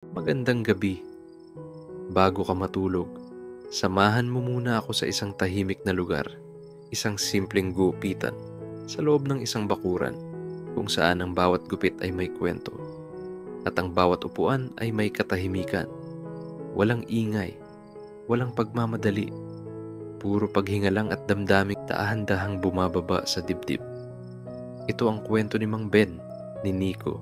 Magandang gabi. Bago ka matulog, samahan mo muna ako sa isang tahimik na lugar, isang simpleng gupitan, sa loob ng isang bakuran, kung saan ang bawat gupit ay may kwento, at ang bawat upuan ay may katahimikan. Walang ingay, walang pagmamadali, puro paghinga lang at damdaming dahan-dahang bumababa sa dibdib. Ito ang kwento ni Mang Ben, ni Nico,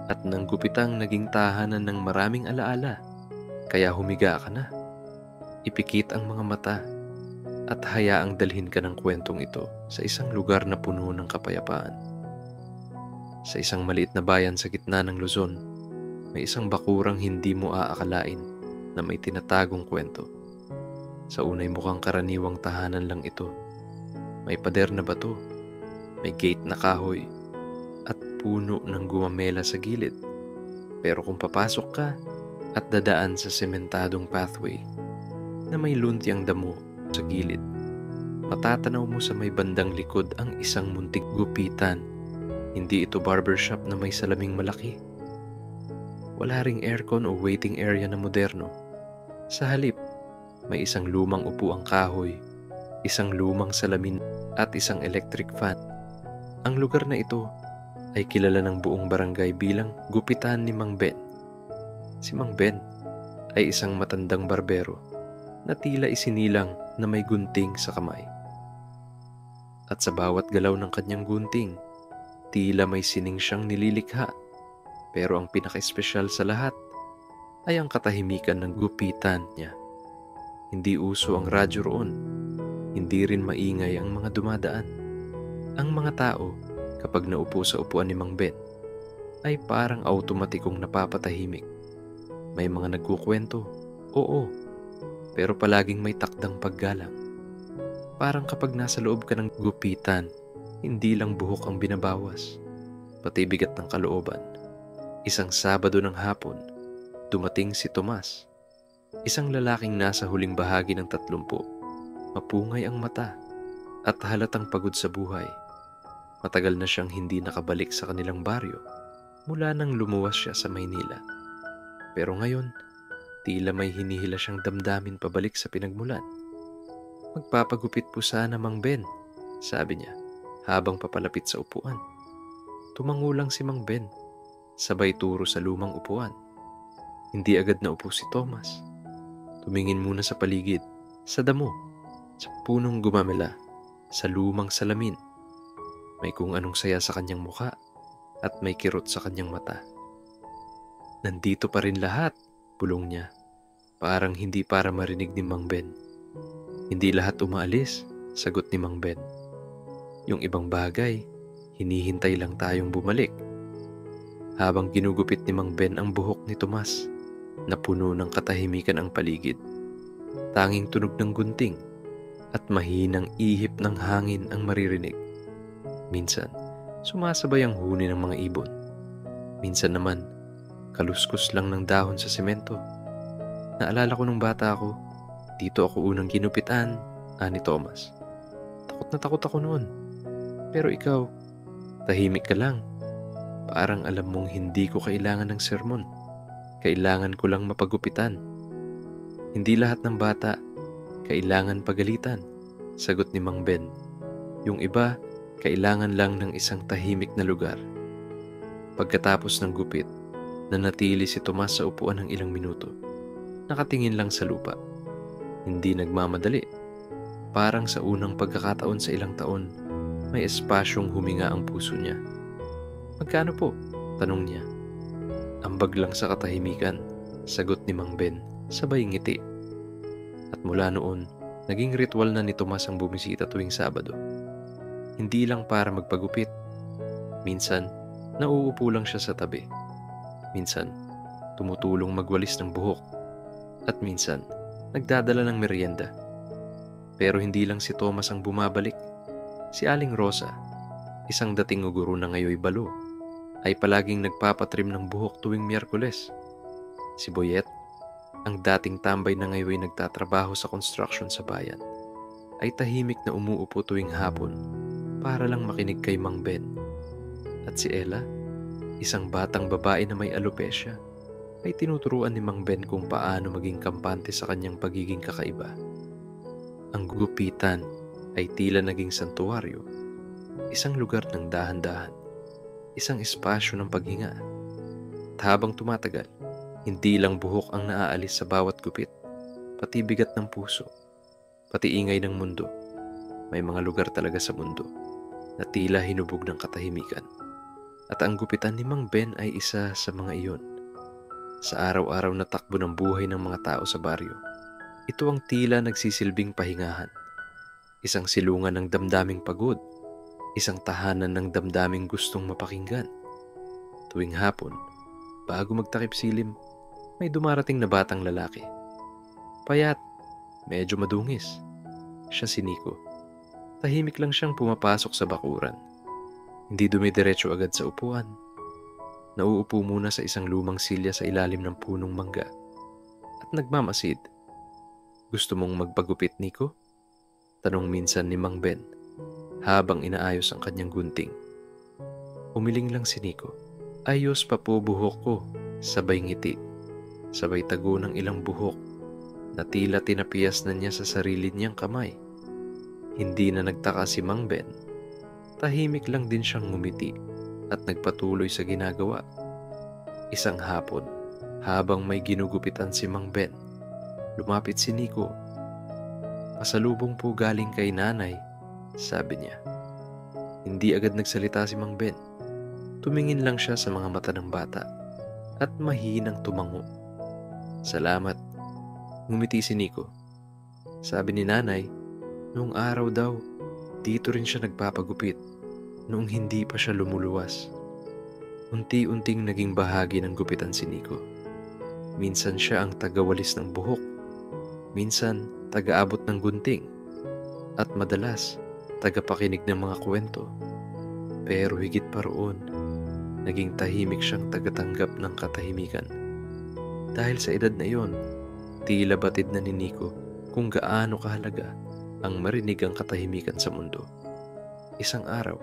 at ng gupitang naging tahanan ng maraming alaala. Kaya humiga ka na, ipikit ang mga mata, at hayaang dalhin ka ng kwentong ito sa isang lugar na puno ng kapayapaan. Sa isang maliit na bayan sa gitna ng Luzon, may isang bakurang hindi mo aakalain na may tinatagong kwento. Sa unay mukhang karaniwang tahanan lang ito. May pader na bato, may gate na kahoy, at puno ng gumamela sa gilid. Pero kung papasok ka at dadaan sa sementadong pathway na may luntiang damo sa gilid, matatanaw mo sa may bandang likod ang isang munting gupitan. Hindi ito barbershop na may salaming malaki. Wala ring aircon o waiting area na moderno. Sa halip, may isang lumang upuang kahoy, isang lumang salamin at isang electric fan. Ang lugar na ito ay kilala ng buong barangay bilang gupitan ni Mang Ben. Si Mang Ben ay isang matandang barbero na tila isinilang na may gunting sa kamay. At sa bawat galaw ng kanyang gunting, tila may sining siyang nililikha. Pero ang pinaka-espesyal sa lahat ay ang katahimikan ng gupitan niya. Hindi uso ang radyo roon, hindi rin maingay ang mga dumadaan. Ang mga tao, kapag naupo sa upuan ni Mang Ben, ay parang automatikong napapatahimik. May mga nagkukwento, oo, pero palaging may takdang paggalang. Parang kapag nasa loob ka ng gupitan, hindi lang buhok ang binabawas, pati bigat ng kalooban. Isang Sabado ng hapon, dumating si Tomas, isang lalaking nasa huling bahagi ng 30, mapungay ang mata at halatang pagod sa buhay. Matagal na siyang hindi nakabalik sa kanilang baryo mula nang lumuwas siya sa Maynila. Pero ngayon, tila may hinihila siyang damdamin pabalik sa pinagmulan. Magpapagupit po sana, Mang Ben, sabi niya habang papalapit sa upuan. Tumango lang si Mang Ben, sabay turo sa lumang upuan. Hindi agad naupo si Thomas. Tumingin muna sa paligid, sa damo, sa punong gumamela, sa lumang salamin. May kung anong saya sa kanyang muka at may kirot sa kanyang mata. Nandito pa rin lahat, bulong niya, parang hindi para marinig ni Mang Ben. Hindi lahat umaalis, sagot ni Mang Ben. Yung ibang bagay, hinihintay lang tayong bumalik. Habang ginugupit ni Mang Ben ang buhok ni Tomas, na puno ng katahimikan ang paligid. Tanging tunog ng gunting at mahinang ihip ng hangin ang maririnig. Minsan, sumasabay ang huni ng mga ibon. Minsan naman, kaluskos lang ng dahon sa semento. Naalala ko nung bata ako, dito ako unang ginupitan, ani Thomas. Takot na takot ako noon. Pero ikaw, tahimik ka lang. Parang alam mong hindi ko kailangan ng sermon. Kailangan ko lang mapagupitan. Hindi lahat ng bata kailangan pagalitan, sagot ni Mang Ben. Yung iba, kailangan lang ng isang tahimik na lugar. Pagkatapos ng gupit, nanatili si Tomas sa upuan ng ilang minuto. Nakatingin lang sa lupa. Hindi nagmamadali. Parang sa unang pagkakataon sa ilang taon, may espasyong huminga ang puso niya. Magkano po? Tanong niya. Ambag lang sa katahimikan, sagot ni Mang Ben, sabay ngiti. At mula noon, naging ritual na ni Tomas ang bumisita tuwing Sabado. Hindi lang para magpagupit. Minsan, nauupo lang siya sa tabi. Minsan, tumutulong magwalis ng buhok. At minsan, nagdadala ng merienda. Pero hindi lang si Tomas ang bumabalik. Si Aling Rosa, isang dating guro na ngayoy balo, ay palaging nagpapatrim ng buhok tuwing Miyerkules. Si Boyet, ang dating tambay na ngayon nagtatrabaho sa construction sa bayan, ay tahimik na umuupo tuwing hapon para lang makinig kay Mang Ben. At si Ella, isang batang babae na may alopecia, ay tinuturuan ni Mang Ben kung paano maging kampante sa kanyang pagiging kakaiba. Ang gupitan ay tila naging santuwaryo, isang lugar ng dahan-dahan, isang espasyo ng paghinga. At habang tumatagal, hindi lang buhok ang naaalis sa bawat gupit, pati bigat ng puso, pati ingay ng mundo. May mga lugar talaga sa mundo na tila hinubog ng katahimikan. At ang gupitan ni Mang Ben ay isa sa mga iyon. Sa araw-araw na takbo ng buhay ng mga tao sa baryo, ito ang tila nagsisilbing pahingahan. Isang silungan ng damdaming pagod, isang tahanan ng damdaming gustong mapakinggan. Tuwing hapon, bago magtakip silim, may dumarating na batang lalaki. Payat, medyo madungis. Siya si Nico. Tahimik lang siyang pumapasok sa bakuran. Hindi dumidiretso agad sa upuan. Nauupo muna sa isang lumang silya sa ilalim ng punong mangga at nagmamasid. "Gusto mong magpagupit, Nico?" Tanong minsan ni Mang Ben habang inaayos ang kanyang gunting. Umiling lang si Nico. "Ayos pa po buhok ko," sabay ngiti. Sabay tago ng ilang buhok na tila tinapiyas na niya sa sarili niyang kamay. Hindi na nagtaka si Mang Ben. Tahimik lang din siyang ngumiti at nagpatuloy sa ginagawa. Isang hapon, habang may ginugupitan si Mang Ben, lumapit si Nico. "Pasalubong po galing kay nanay," sabi niya. Hindi agad nagsalita si Mang Ben. Tumingin lang siya sa mga mata ng bata at mahinang tumango. "Salamat," ngumiti si Nico. Sabi ni nanay, noong araw daw, dito rin siya nagpapagupit noong hindi pa siya lumuluwas. Unti-unting naging bahagi ng gupitan si Nico. Minsan siya ang tagawalis ng buhok, minsan tagaabot ng gunting, at madalas tagapakinig ng mga kwento. Pero higit pa roon, naging tahimik siyang tagatanggap ng katahimikan. Dahil sa edad na iyon, tila batid na ni Nico kung gaano kahalaga ang marinig ang katahimikan sa mundo. Isang araw,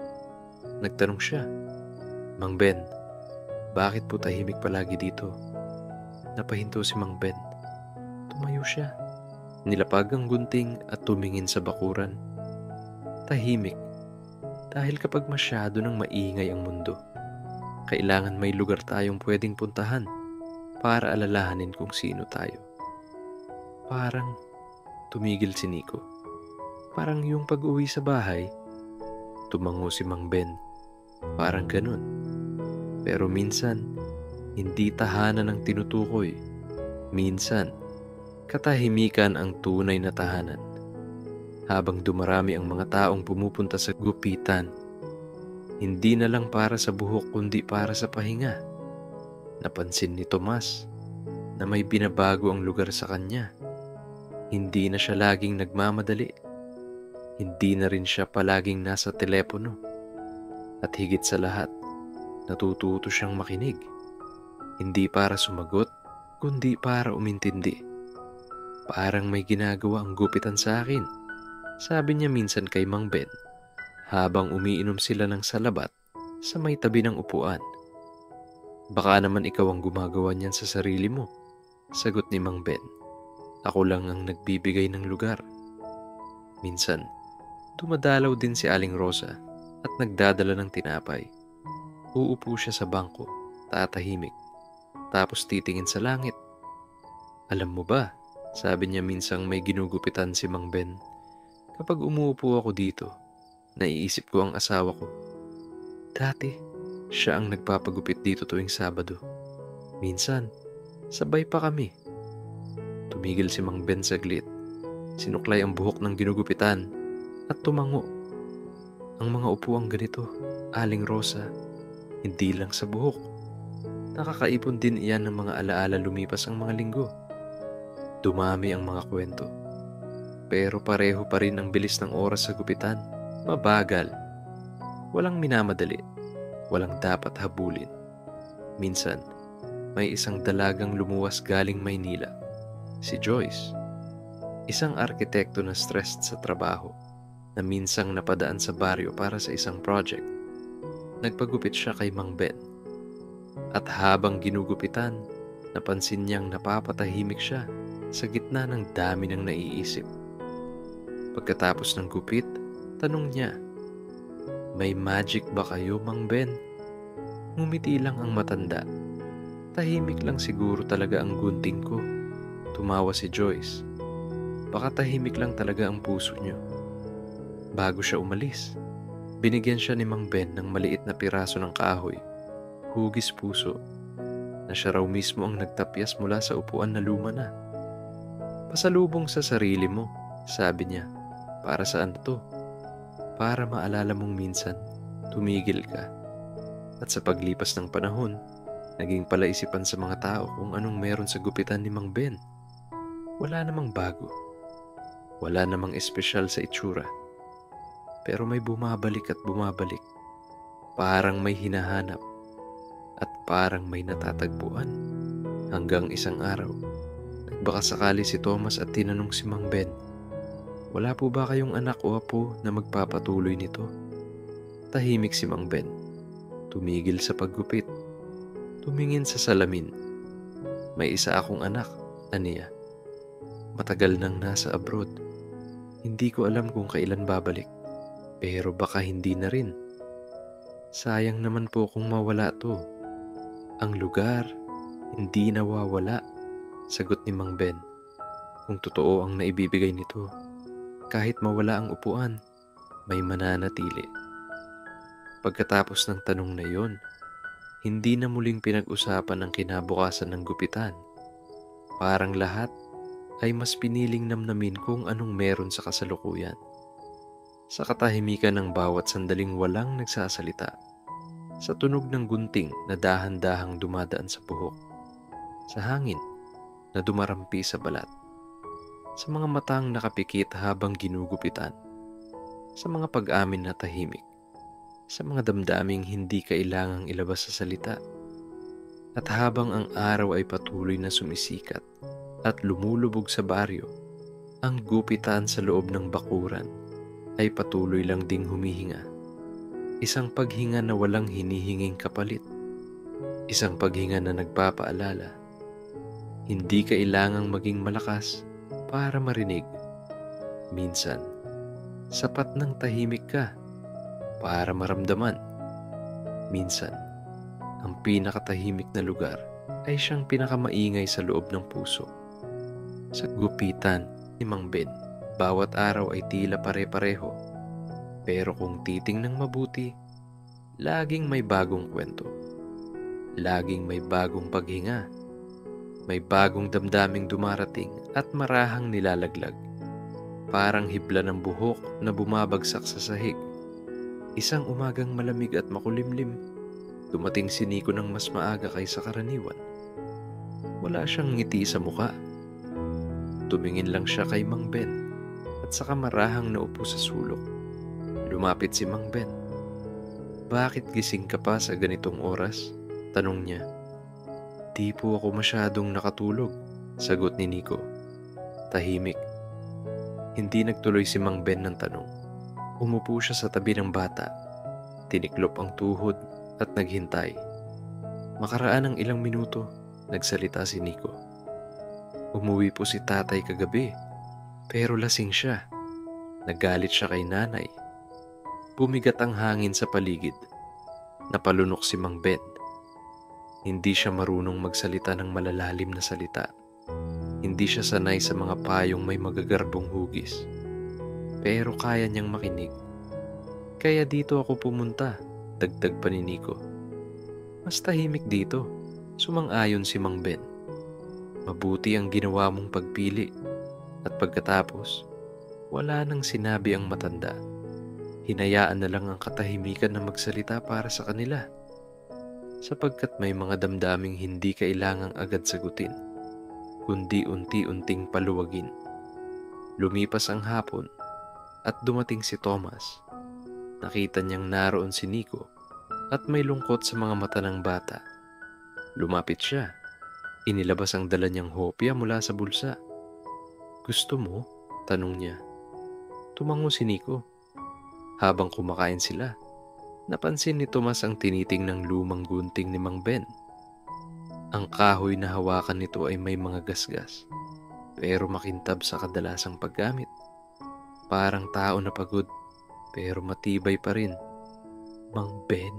nagtanong siya, "Mang Ben, bakit po tahimik palagi dito?" Napahinto si Mang Ben. Tumayo siya. Nilapag ang gunting at tumingin sa bakuran. Tahimik. Dahil kapag masyado nang maingay ang mundo, kailangan may lugar tayong pwedeng puntahan para alalahanin kung sino tayo. Parang tumigil si Nico. Parang yung pag-uwi sa bahay. Tumango si Mang Ben. Parang ganun. Pero minsan, hindi tahanan ang tinutukoy. Minsan, katahimikan ang tunay na tahanan. Habang dumarami ang mga taong pumupunta sa gupitan, hindi na lang para sa buhok kundi para sa pahinga. Napansin ni Tomas na may binabago ang lugar sa kanya. Hindi na siya laging nagmamadali. Hindi na rin siya palaging nasa telepono. At higit sa lahat, natututo siyang makinig. Hindi para sumagot, kundi para umintindi. "Parang may ginagawa ang gupitan sa akin," sabi niya minsan kay Mang Ben habang umiinom sila ng salabat sa may tabi ng upuan. "Baka naman ikaw ang gumagawa niyan sa sarili mo," sagot ni Mang Ben. "Ako lang ang nagbibigay ng lugar." Minsan, dumadalaw din si Aling Rosa at nagdadala ng tinapay. Uupo siya sa bangko, tatahimik, tapos titingin sa langit. "Alam mo ba," sabi niya minsang may ginugupitan si Mang Ben, "kapag umuupo ako dito, naiisip ko ang asawa ko. Dati, siya ang nagpapagupit dito tuwing Sabado. Minsan, sabay pa kami." Tumigil si Mang Ben saglit. Sinuklay ang buhok ng ginugupitan at tumango. "Ang mga upuang ganito, Aling Rosa, hindi lang sa buhok. Nakakaipon din iyan ng mga alaala lumipas ang mga linggo. Dumami ang mga kwento. Pero pareho pa rin ang bilis ng oras sa gupitan. Mabagal. Walang minamadali. Walang dapat habulin. Minsan, may isang dalagang lumuwas galing Maynila. Si Joyce. Isang arkitekto na stressed sa trabaho na minsang napadaan sa baryo para sa isang project. Nagpagupit siya kay Mang Ben. At habang ginugupitan, Napansin niyang napapatahimik siya sa gitna ng dami ng naiisip. Pagkatapos ng gupit, tanong niya, "May magic ba kayo, Mang Ben?" Ngumiti lang ang matanda. "Tahimik lang siguro talaga ang gunting ko." Tumawa si Joyce. "Baka tahimik lang talaga ang puso niyo." Bago siya umalis, binigyan siya ni Mang Ben ng maliit na piraso ng kahoy, hugis puso, na siya raw mismo ang nagtapyas mula sa upuan na luma na. "Pasalubong sa sarili mo," sabi niya. "Para saan to?" "Para maalala mong minsan, tumigil ka." At sa paglipas ng panahon, naging palaisipan sa mga tao kung anong meron sa gupitan ni Mang Ben. Wala namang bago. Wala namang espesyal sa itsura. Pero may bumabalik at bumabalik. Parang may hinahanap at parang may natatagpuan. Hanggang isang araw, nagbakasakali si Thomas at tinanong si Mang Ben, "Wala po ba kayong anak o apo na magpapatuloy nito?" Tahimik si Mang Ben. Tumigil sa paggupit. Tumingin sa salamin. "May isa akong anak," aniya. "Matagal nang nasa abroad. Hindi ko alam kung kailan babalik. Pero baka hindi na rin. Sayang naman po kung mawala to." "Ang lugar, hindi nawawala," sagot ni Mang Ben. "Kung totoo ang naibibigay nito, kahit mawala ang upuan, may mananatili." Pagkatapos ng tanong na iyon, hindi na muling pinag-usapan ang kinabukasan ng gupitan. Parang lahat ay mas piniling namnamin kung anong meron sa kasalukuyan. Sa katahimikan ng bawat sandaling walang nagsasalita, sa tunog ng gunting na dahan-dahang dumadaan sa buhok, sa hangin na dumarampi sa balat, sa mga matang nakapikit habang ginugupitan, sa mga pag-amin na tahimik, sa mga damdaming hindi kailangang ilabas sa salita. At habang ang araw ay patuloy na sumisikat at lumulubog sa baryo, ang gupitan sa loob ng bakuran ay patuloy lang ding humihinga. Isang paghinga na walang hinihinging kapalit. Isang paghinga na nagpapaalala, hindi kailangang maging malakas para marinig. Minsan, sapat ng tahimik ka para maramdaman. Minsan, ang pinakatahimik na lugar ay siyang pinakamaingay sa loob ng puso. Sa gupitan ni Mang Ben, bawat araw ay tila pare-pareho. Pero kung titingnang mabuti, laging may bagong kwento. Laging may bagong paghinga. May bagong damdaming dumarating at marahang nilalaglag. Parang hibla ng buhok na bumabagsak sa sahig. Isang umagang malamig at makulimlim, dumating si Nico ng mas maaga kaysa karaniwan. Wala siyang ngiti sa muka. Tumingin lang siya kay Mang Ben at saka marahang naupo sa sulok. Lumapit si Mang Ben. "Bakit gising ka pa sa ganitong oras?" tanong niya. "Di po ako masyadong nakatulog," sagot ni Nico. Tahimik. Hindi nagtuloy si Mang Ben ng tanong. Umupo siya sa tabi ng bata. Tiniklop ang tuhod at naghintay. Makaraan ng ilang minuto, nagsalita si Nico. "Umuwi po si tatay kagabi, pero lasing siya. Nagalit siya kay nanay." Bumigat ang hangin sa paligid. Napalunok si Mang Ben. Hindi siya marunong magsalita ng malalalim na salita. Hindi siya sanay sa mga payong may magagarbong hugis. Pero kaya niyang makinig. "Kaya dito ako pumunta," dagdag pa ni Nico. "Mas tahimik dito," sumang-ayon si Mang Ben. "Mabuti ang ginawa mong pagpili." At pagkatapos, wala nang sinabi ang matanda. Hinayaan na lang ang katahimikan na magsalita para sa kanila. Sapagkat may mga damdaming hindi kailangang agad sagutin, kundi unti-unting paluwagin. Lumipas ang hapon at dumating si Thomas. Nakita niyang naroon si Nico at may lungkot sa mga mata ng bata. Lumapit siya. Inilabas ang dala niyang hopya mula sa bulsa. "Gusto mo?" tanong niya. Tumango si Nico. Habang kumakain sila, napansin ni Tomas ang tinitingnang lumang gunting ni Mang Ben. Ang kahoy na hawakan nito ay may mga gasgas, pero makintab sa kadalasang paggamit. Parang tao na pagod, pero matibay pa rin. Mang Ben,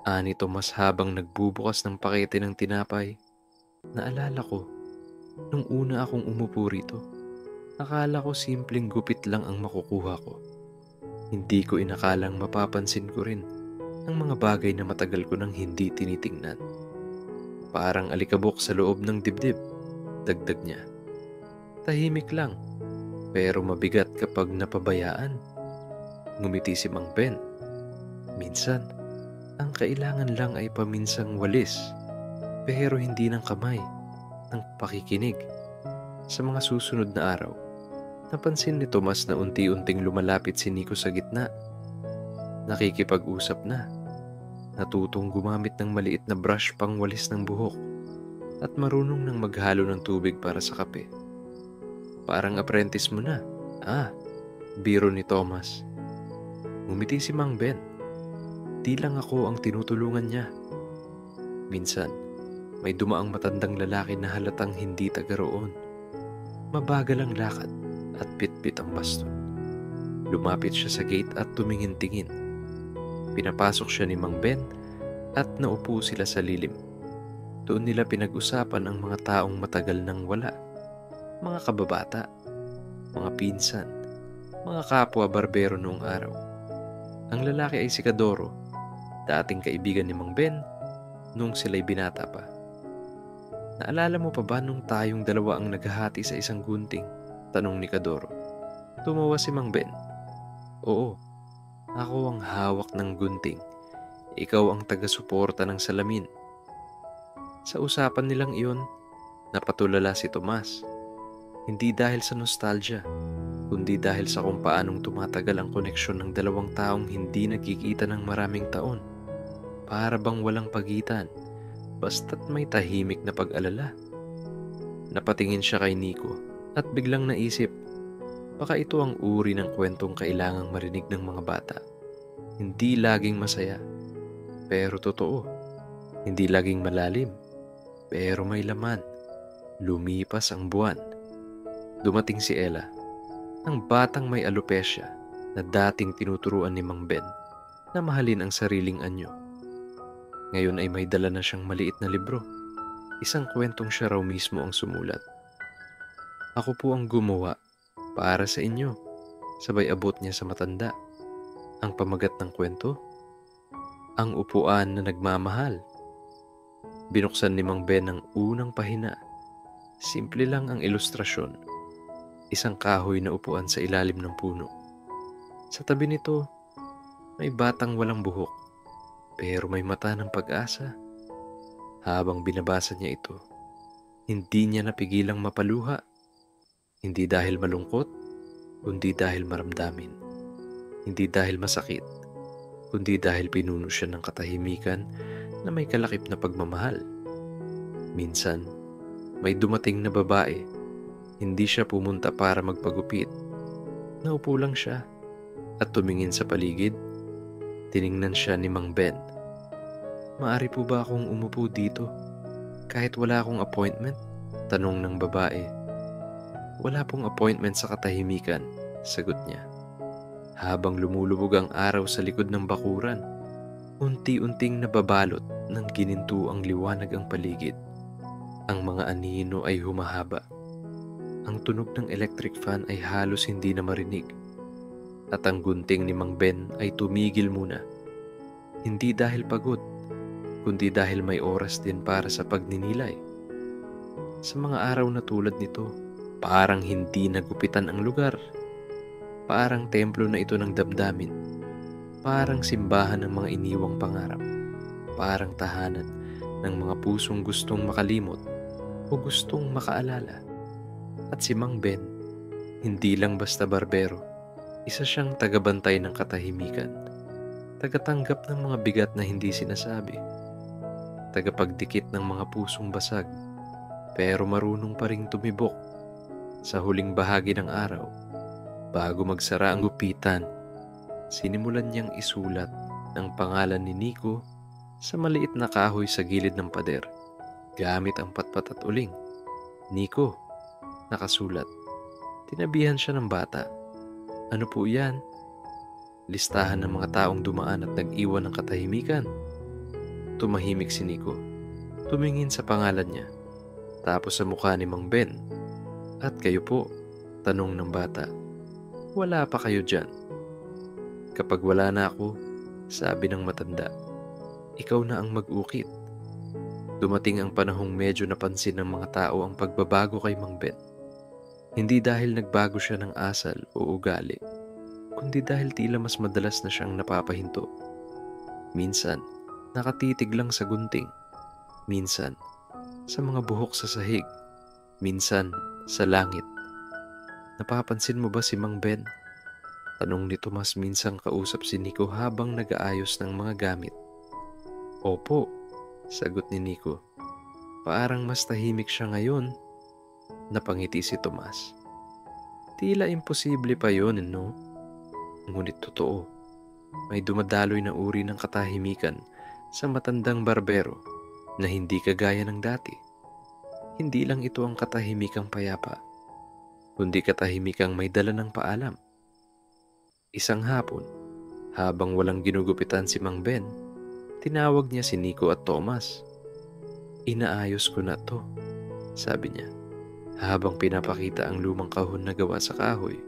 ani Tomas habang nagbubukas ng pakete ng tinapay. Naalala ko, nung una akong umupo rito, akala ko simpleng gupit lang ang makukuha ko. Hindi ko inakalang mapapansin ko rin ang mga bagay na matagal ko nang hindi tinitingnan. Parang alikabok sa loob ng dibdib, dagdag niya. Tahimik lang, pero mabigat kapag napabayaan. Ngumiti si Mang Ben. Minsan, ang kailangan lang ay paminsang walis, pero hindi ng kamay, ng pakikinig. Sa mga susunod na araw, napansin ni Tomas na unti-unting lumalapit si Nico sa gitna. Nakikipag-usap na. Natutong gumamit ng maliit na brush pang walis ng buhok at marunong nang maghalo ng tubig para sa kape. Parang apprentice mo na. Biro ni Thomas. Ngumiti si Mang Ben. Di lang ako ang tinutulungan niya. Minsan, may dumaang matandang lalaki na halatang hindi taga roon. Mabagal ang lakad at pitpit ang baston. Lumapit siya sa gate at tumingin-tingin. Pinapasok siya ni Mang Ben at naupo sila sa lilim. Doon nila pinag-usapan ang mga taong matagal nang wala. Mga kababata, mga pinsan, mga kapwa barbero noong araw. Ang lalaki ay si Kadoro, dating kaibigan ni Mang Ben nung sila'y binata pa. Naalala mo pa ba nung tayong dalawa ang naghahati sa isang gunting? Tanong ni Kadoro. Tumawa si Mang Ben. Oo, ako ang hawak ng gunting. Ikaw ang taga-suporta ng salamin. Sa usapan nilang iyon, napatulala si Tomas. Hindi dahil sa nostalgia, kundi dahil sa kung paanong tumatagal ang koneksyon ng dalawang taong hindi nagkikita ng maraming taon. Para bang walang pagitan, basta't may tahimik na pag-alala. Napatingin siya kay Nico at biglang naisip, baka ito ang uri ng kwentong kailangang marinig ng mga bata. Hindi laging masaya, pero totoo. Hindi laging malalim, pero may laman. Lumipas ang buwan. Dumating si Ella, ang batang may alopecia na dating tinuturuan ni Mang Ben na mahalin ang sariling anyo. Ngayon ay may dala na siyang maliit na libro. Isang kwentong siya raw mismo ang sumulat. Ako po ang gumawa para sa inyo, sabay abot niya sa matanda. Ang pamagat ng kwento, ang upuan na nagmamahal. Binuksan ni Mang Ben ang unang pahina. Simple lang ang ilustrasyon. Isang kahoy na upuan sa ilalim ng puno. Sa tabi nito, may batang walang buhok, pero may mata ng pag-asa. Habang binabasa niya ito, hindi niya napigilang mapaluha. Hindi dahil malungkot, kundi dahil maramdamin. Hindi dahil masakit, kundi dahil pinuno siya ng katahimikan na may kalakip na pagmamahal. Minsan, may dumating na babae. Hindi siya pumunta para magpagupit. Naupo lang siya at tumingin sa paligid. Tiningnan siya ni Mang Ben. Maari po ba akong umupo dito? Kahit wala akong appointment? Tanong ng babae. Wala pong appointment sa katahimikan, sagot niya. Habang lumulubog ang araw sa likod ng bakuran, unti-unting nababalot ng gininto ang liwanag ang paligid. Ang mga anino ay humahaba. Ang tunog ng electric fan ay halos hindi na marinig. At ang gunting ni Mang Ben ay tumigil muna. Hindi dahil pagod, kundi dahil may oras din para sa pagninilay. Sa mga araw na tulad nito, parang hindi nagupitan ang lugar. Parang templo na ito ng damdamin. Parang simbahan ng mga iniwang pangarap. Parang tahanan ng mga pusong gustong makalimot o gustong makaalala. At si Mang Ben, hindi lang basta barbero, isa siyang tagabantay ng katahimikan, tagatanggap ng mga bigat na hindi sinasabi, tagapagdikit ng mga pusong basag, pero marunong pa ring tumibok. Sa huling bahagi ng araw, bago magsara ang gupitan, sinimulan niyang isulat ang pangalan ni Nico sa maliit na kahoy sa gilid ng pader. Gamit ang patpat at uling. Nico, nakasulat. Tinabihan siya ng bata. Ano po yan? Listahan ng mga taong dumaan at nag-iwan ng katahimikan. Tumahimik si Nico. Tumingin sa pangalan niya. Tapos sa mukha ni Mang Ben. At kayo po? Tanong ng bata. Wala pa kayo dyan. Kapag wala na ako, sabi ng matanda, ikaw na ang mag-ukit. Dumating ang panahong medyo napansin ng mga tao ang pagbabago kay Mang Ben. Hindi dahil nagbago siya ng asal o ugali, kundi dahil tila mas madalas na siyang napapahinto. Minsan, nakatitig lang sa gunting. Minsan, sa mga buhok sa sahig. Minsan, sa langit. Napapansin mo ba si Mang Ben? Tanong ni Tomas minsang kausap si Nico habang nag-aayos ng mga gamit. Opo, sagot ni Nico. Parang mas tahimik siya ngayon. Napangiti si Tomas. Tila imposible pa yun, no? Ngunit totoo. May dumadaloy na uri ng katahimikan sa matandang barbero na hindi kagaya ng dati. Hindi lang ito ang katahimikang payapa, kundi katahimikang may dala ng paalam. Isang hapon, habang walang ginugupitan si Mang Ben, tinawag niya si Nico at Thomas. Inaayos ko na to, sabi niya, habang pinapakita ang lumang kahon na gawa sa kahoy.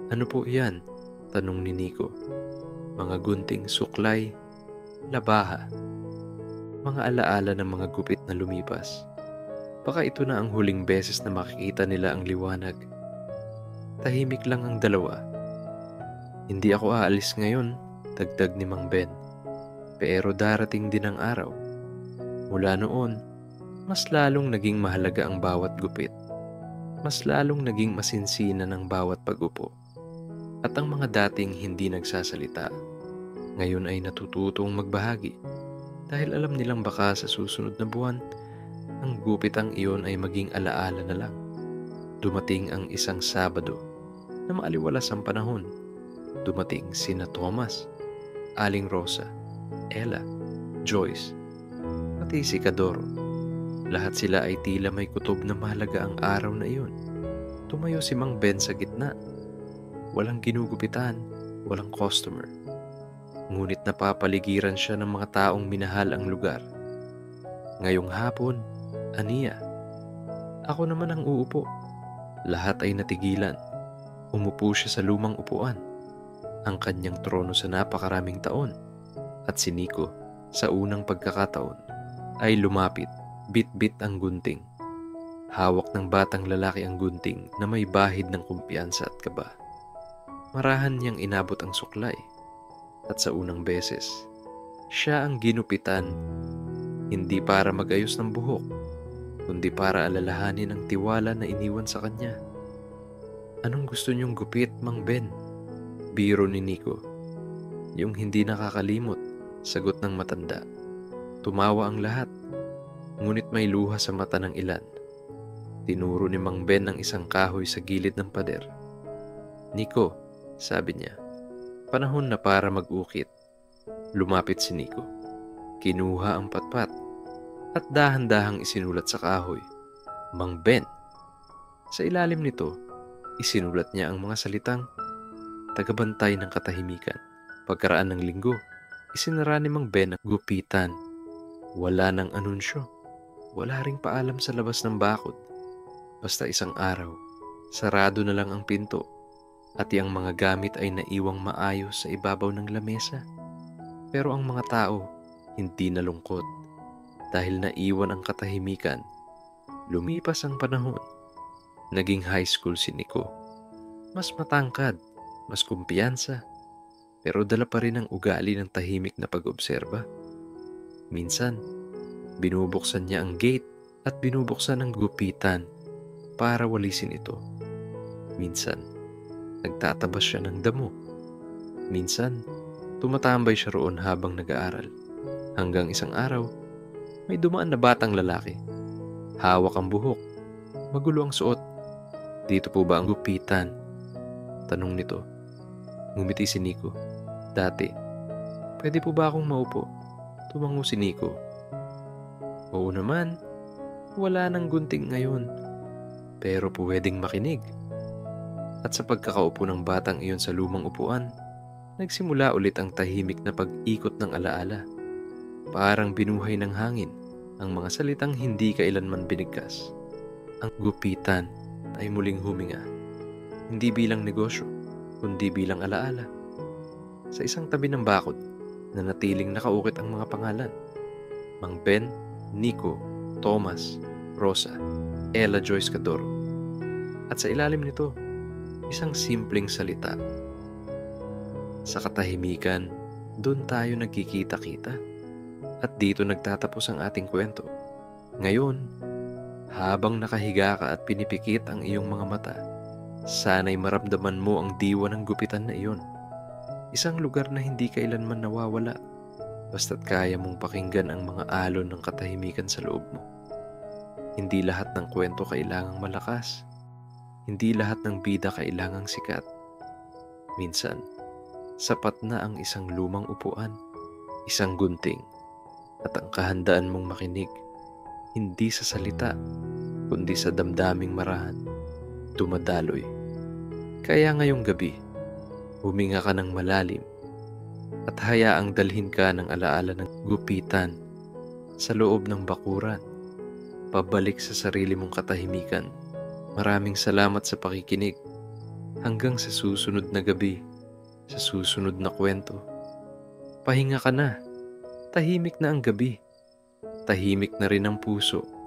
Ano po yan? Tanong ni Nico. Mga gunting suklay, labaha, mga alaala ng mga gupit na lumipas. Baka ito na ang huling beses na makikita nila ang liwanag. Tahimik lang ang dalawa. Hindi ako aalis ngayon, dagdag ni Mang Ben. Pero darating din ang araw. Mula noon, mas lalong naging mahalaga ang bawat gupit. Mas lalong naging masinsinan ang bawat pag-upo. At ang mga dating hindi nagsasalita, ngayon ay natututong magbahagi. Dahil alam nilang baka sa susunod na buwan, ang gupitang iyon ay maging alaala na lang. Dumating ang isang Sabado na maaliwalas ang panahon. Dumating sina Thomas, Aling Rosa, Ella, Joyce, pati si Kadoro. Lahat sila ay tila may kutob na mahalaga ang araw na iyon. Tumayo si Mang Ben sa gitna. Walang ginugupitan, walang customer. Ngunit napapaligiran siya ng mga taong minahal ang lugar. Ngayong hapon, aniya. Ako naman ang uupo. Lahat ay natigilan. Umupo siya sa lumang upuan. Ang kanyang trono sa napakaraming taon. At si Nico, sa unang pagkakataon, ay lumapit, bit-bit ang gunting. Hawak ng batang lalaki ang gunting na may bahid ng kumpiyansa at kaba. Marahan niyang inabot ang suklay. At sa unang beses, siya ang ginupitan, hindi para magayos ng buhok, kundi para alalahanin ang tiwala na iniwan sa kanya. Anong gusto niyong gupit, Mang Ben? Biro ni Nico. Yung hindi nakakalimot, sagot ng matanda. Tumawa ang lahat, ngunit may luha sa mata ng ilan. Tinuro ni Mang Ben ang isang kahoy sa gilid ng pader. Nico, sabi niya, panahon na para mag-ukit. Lumapit si Nico. Kinuha ang patpat at dahan-dahang isinulat sa kahoy, Mang Ben. Sa ilalim nito, isinulat niya ang mga salitang tagabantay ng katahimikan. Pagkaraan ng linggo, isinara ni Mang Ben ang gupitan. Wala nang anunsyo. Wala ring paalam sa labas ng bakod. Basta isang araw, sarado na lang ang pinto at ang mga gamit ay naiwang maayos sa ibabaw ng lamesa. Pero ang mga tao hindi nalungkot dahil naiwan ang katahimikan. Lumipas ang panahon. Naging high school si Nico. Mas matangkad, mas kumpiyansa, pero dala pa rin ang ugali ng tahimik na pag-obserba. Minsan, binubuksan niya ang gate at binubuksan ang gupitan para walisin ito. Minsan, nagtatabas siya ng damo. Minsan, tumatambay siya roon habang nag-aaral. Hanggang isang araw, may dumaan na batang lalaki. Hawak ang buhok. Magulo ang suot. Dito po ba ang gupitan? Tanong nito. Ngumiti si Nico. Dati. Pwede po ba akong maupo? Tumango si Nico. Oo naman. Wala nang gunting ngayon, pero pwedeng makinig. At sa pagkakaupo ng batang iyon sa lumang upuan, nagsimula ulit ang tahimik na pag-ikot ng alaala. Parang binuhay ng hangin ang mga salitang hindi kailanman binigkas. Ang gupitan ay muling huminga, hindi bilang negosyo, kundi bilang alaala. Sa isang tabi ng bakod, nanatiling nakaukit ang mga pangalan. Mang Ben, Nico, Thomas, Rosa, Ella Joyce Cadoro. At sa ilalim nito, isang simpleng salita. Sa katahimikan, doon tayo nagkikita-kita. At dito nagtatapos ang ating kwento. Ngayon, habang nakahiga ka at pinipikit ang iyong mga mata, sana'y maramdaman mo ang diwa ng gupitan na iyon. Isang lugar na hindi kailanman nawawala, basta't kaya mong pakinggan ang mga alon ng katahimikan sa loob mo. Hindi lahat ng kwento kailangang malakas. Hindi lahat ng bida kailangang sikat. Minsan, sapat na ang isang lumang upuan, isang gunting, at ang kahandaan mong makinig, hindi sa salita, kundi sa damdaming marahan, dumadaloy. Kaya ngayong gabi, huminga ka ng malalim at hayaang dalhin ka ng alaala ng gupitan sa loob ng bakuran, pabalik sa sarili mong katahimikan. Maraming salamat sa pakikinig. Hanggang sa susunod na gabi, sa susunod na kwento. Pahinga ka na. Tahimik na ang gabi. Tahimik na rin ang puso.